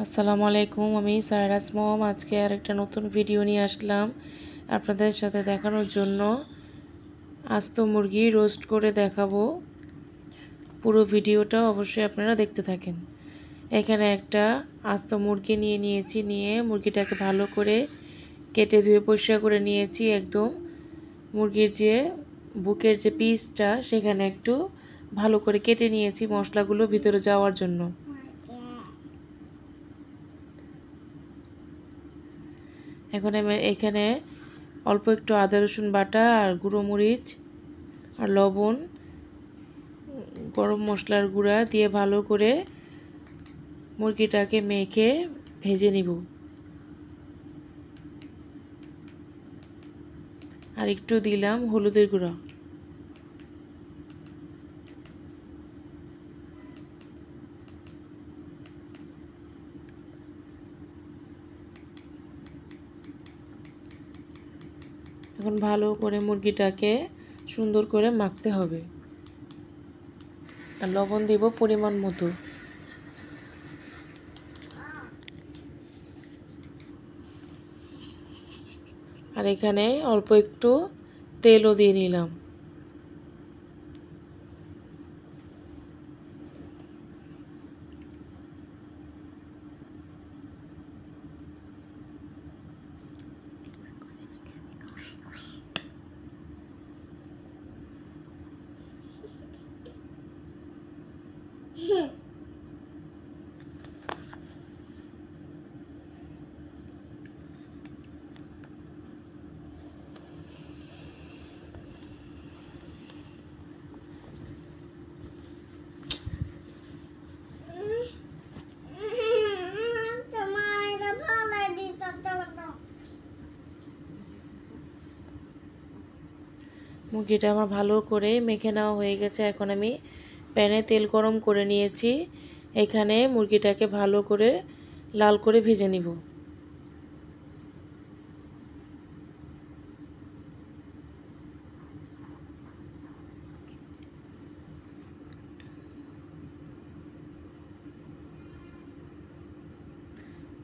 আসসালামু আলাইকুম। আমি সায়রাস মম। আজকে আরেকটা নতুন ভিডিও নিয়ে আসলাম আপনাদের সাথে দেখানোর জন্য। আস্ত মুরগি রোস্ট করে দেখাবো। পুরো ভিডিওটা অবশ্যই আপনারা দেখতে থাকেন। এখানে একটা আস্ত মুরগি নিয়ে মুরগিটাকে ভালো করে কেটে ধুয়ে পরিষ্কার করে নিয়েছি। একদম মুরগির যে বুকের যে পিসটা সেখানে একটু ভালো করে কেটে নিয়েছি মশলাগুলো ভিতরে যাওয়ার জন্য। এখন আমি এখানে অল্প একটু আদা রসুন বাটা আর গুঁড়ো মরিচ আর লবণ, গরম মশলার গুঁড়া দিয়ে ভালো করে মুরগিটাকে মেখে ভেজে নিব। আর একটু দিলাম হলুদের গুঁড়া। এখন ভালো করে মুরগিটাকে সুন্দর করে মাখতে হবে। আর লবণ দিব পরিমাণ মতো। আর এখানে অল্প একটু তেলও দিয়ে নিলাম। মুরগিটা আমার ভালো করে মেখে নেওয়া হয়ে গেছে। এখন আমি প্যানে তেল গরম করে নিয়েছি। এখানে মুরগিটাকে ভালো করে লাল করে ভেজে নিব।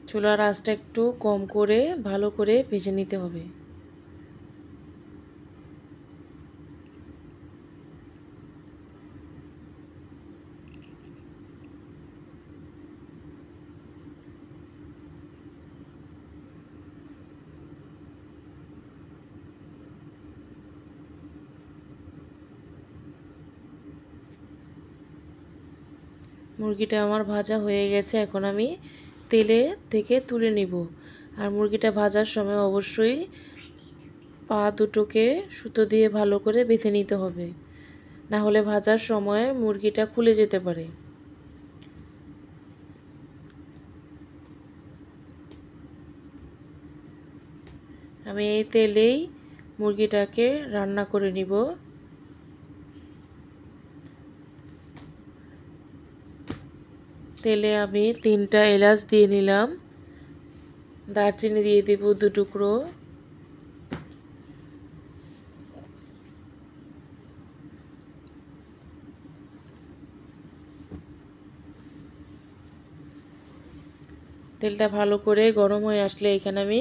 চুলার আঁচটা একটু কম করে ভালো করে ভেজে নিতে হবে। মুরগিটা আমার ভাজা হয়ে গেছে। এখন আমি তেলে থেকে তুলে নিব। আর মুরগিটা ভাজার সময় অবশ্যই পা দুটোকে সুতো দিয়ে ভালো করে বেঁধে নিতে হবে, না হলে ভাজার সময় মুরগিটা খুলে যেতে পারে। আমি এই তেলেই মুরগিটাকে রান্না করে নিব। তেলে আমি 3টা এলাচ দিয়ে নিলাম, দারচিনি দিয়ে দেব 2 টুকরো, তেলটা ভালো করে গরম হয়ে আসলে এখানে আমি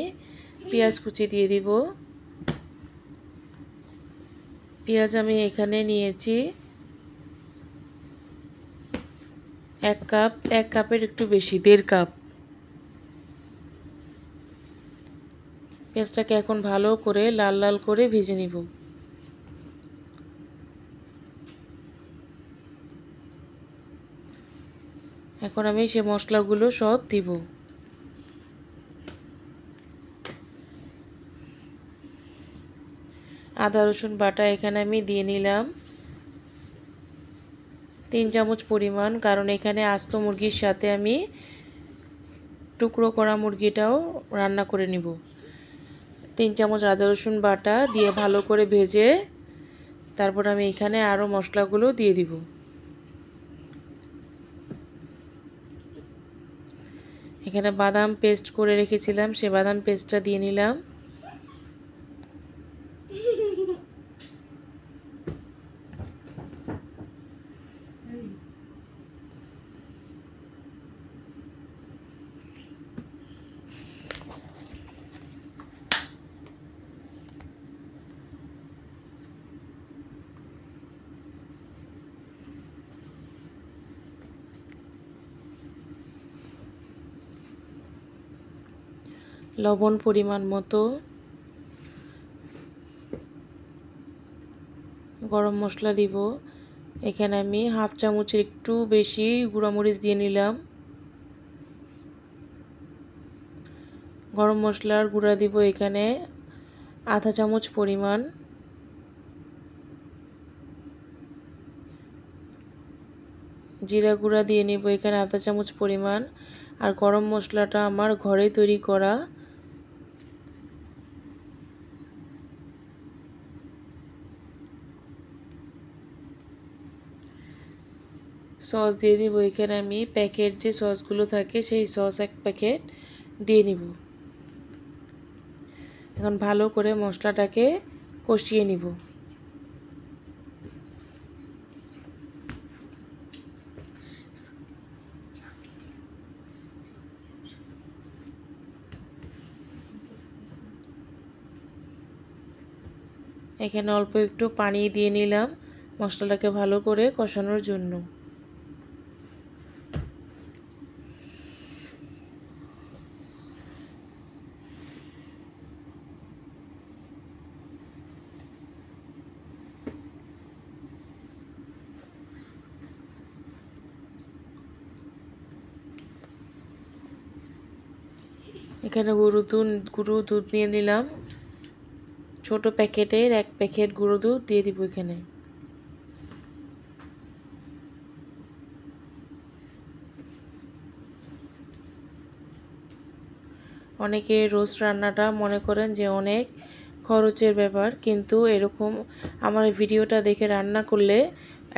পেঁয়াজ কুচি দিয়ে দিব। পেঁয়াজ আমি এখানে নিয়েছি 1 কাপ, 1 কাপের একটু বেশি, 1.5 কাপ। পেঁয়াজটাকে এখন ভালো করে লাল লাল করে ভেজে নিব। এখন আমি সে মশলাগুলো সব দিব। আদা রসুন বাটা এখানে আমি দিয়ে নিলাম 3 চামচ পরিমাণ, কারণ এখানে আস্ত মুরগির সাথে আমি টুকরো করা মুরগিটাও রান্না করে নিব। 3 চামচ আদা রসুন বাটা দিয়ে ভালো করে ভেজে তারপর আমি এখানে আরও মশলাগুলো দিয়ে দিব। এখানে বাদাম পেস্ট করে রেখেছিলাম, সে বাদাম পেস্টটা দিয়ে নিলাম। লবণ পরিমাণ মতো, গরম মশলা দিব। এখানে আমি হাফ চামচের একটু বেশি গুঁড়ামরিচ দিয়ে নিলাম। গরম মশলার গুঁড়া দিব এখানে আধা চামচ পরিমাণ। জিরা গুঁড়া দিয়ে নিব এখানে আধা চামচ পরিমাণ। আর গরম মশলাটা আমার ঘরে তৈরি করা। সস দিয়ে দিব এখানে আমি প্যাকেট যে সসগুলো থাকে সেই সস এক প্যাকেট দিয়ে নিব। এখন ভালো করে মশলাটাকে কষিয়ে নিব। এখানে অল্প একটু পানি দিয়ে নিলাম মশলাটাকে ভালো করে কষানোর জন্য। এখানে গুঁড়ো দুধ নিয়ে নিলাম, ছোট প্যাকেটের এক প্যাকেট গুঁড়ো দুধ দিয়ে দিব এখানে। অনেকে রোস্ট রান্নাটা মনে করেন যে অনেক খরচের ব্যাপার, কিন্তু এরকম আমার ভিডিওটা দেখে রান্না করলে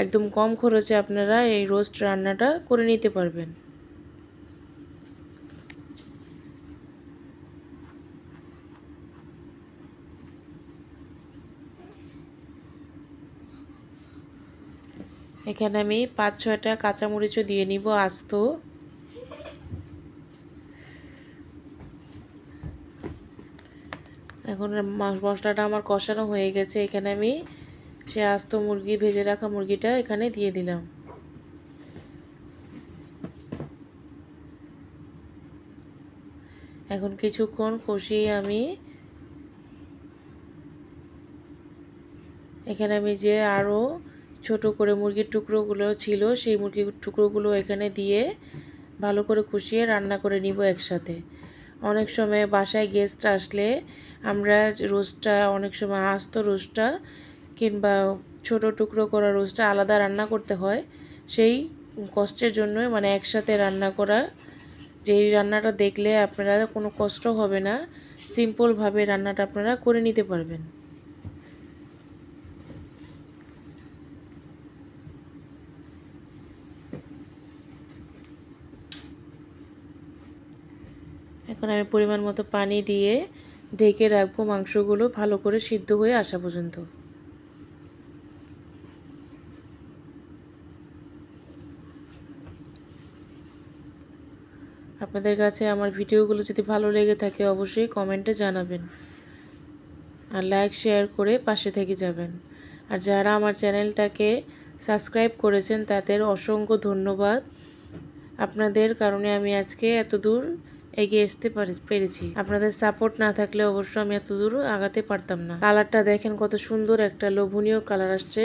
একদম কম খরচে আপনারা এই রোস্ট রান্নাটা করে নিতে পারবেন। এখানে আমি 5-6টা কাঁচামরিচও দিয়ে নিব আস্ত। এখন মশলাটা আমার কষানো হয়ে গেছে। এখানে আমি সে আস্ত মুরগি, ভেজে রাখা মুরগিটা এখানে দিয়ে দিলাম। এখন কিছুক্ষণ কষিয়ে আমি এখানে যে আরও ছোট করে মুরগির টুকরোগুলো ছিল সেই মুরগির টুকরোগুলো এখানে দিয়ে ভালো করে কষিয়ে রান্না করে নিব একসাথে। অনেক সময় বাসায় গেস্ট আসলে আমরা রোস্টটা অনেক সময় আস্ত রোস্টটা কিংবা ছোট টুকরো করা রোস্টটা আলাদা রান্না করতে হয়। সেই কষ্টের জন্যই মানে একসাথে রান্না করা, যেই রান্নাটা দেখলে আপনারা কোনো কষ্ট হবে না, সিম্পলভাবে রান্নাটা আপনারা করে নিতে পারবেন। এখন আমি পরিমাণ মতো পানি দিয়ে ঢেকে রাখবো মাংসগুলো ভালো করে সিদ্ধ হয়ে আসা পর্যন্ত। আপনাদের কাছে আমার ভিডিওগুলো যদি ভালো লেগে থাকে অবশ্যই কমেন্টে জানাবেন আর লাইক শেয়ার করে পাশে থেকে যাবেন। আর যারা আমার চ্যানেলটাকে সাবস্ক্রাইব করেছেন তাদের অসংখ্য ধন্যবাদ। আপনাদের কারণে আমি আজকে এত দূর এগিয়ে আসতে পেরেছি। আপনাদের সাপোর্ট না থাকলে অবশ্য আমি এত দূর আগাতে পারতাম না। কালারটা দেখেন কত সুন্দর একটা লোভনীয় কালার আসছে।